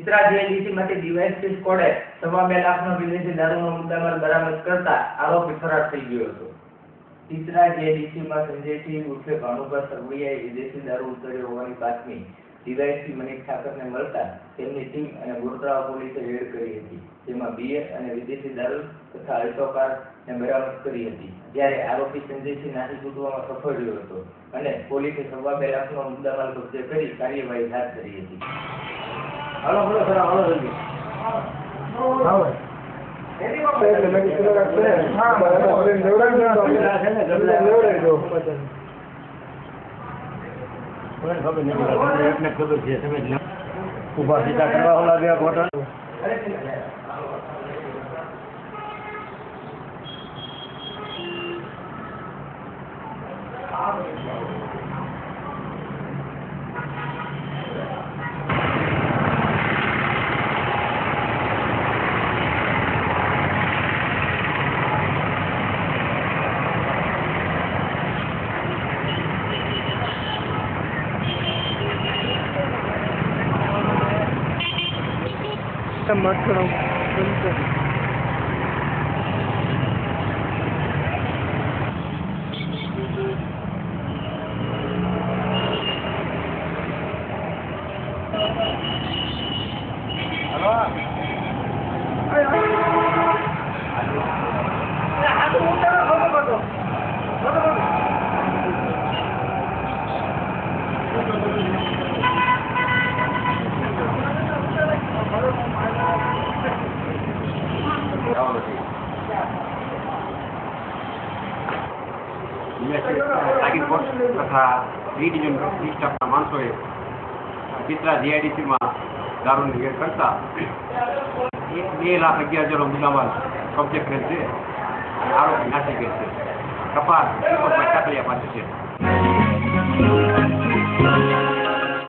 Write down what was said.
Chitra જેડીસીમાંથી DYSP સ્કોડે 2.5 લાખનો વિદેશી દારૂનો મુદ્દામાલ બરામદ કરતા આરોપી ફરાર થઈ ગયો હતો. ચિત્રા જેડીસીમાં સંજયસિંહ ઉર્ફે ભાનુભા સરવૈયાએ વિદેશી દારૂ ઉતર્યો હોવાની બાતમી ડીવાયએસપી મનીષ ઠાકરને મળતા તેમની ટીમ અને ગોરતળાવ પોલીસે રેડ કરી હતી, જેમાં બિયર અને વિદેશી દારૂ તથા અલ્ટો કારને બરામદ કરી હતી. જ્યારે આરોપી સંજયસિંહ નાસી છૂટવામાં સફળ રહ્યો હતો અને પોલીસે 2.5 લાખનો મુદ્દામાલ કબજે કરી કાર્યવાહી હાથ ધરી હતી. હાલો સર, હાલો જલ્દી. હા ખબર છે તમે ઉભા સીધા કરવા લાગ્યા બોટલ Macron. તથા ડિવિઝન સ્ટાફના માણસોએ ચિત્રા જીઆઈડીસીમાં દારૂની રેડ કરતા 2,11,000 મુદ્દામાલ કબજે કરેલ છે. આરોપી નાસી ગયેલ છે. તપાસ કાકડિયા પાસે છે.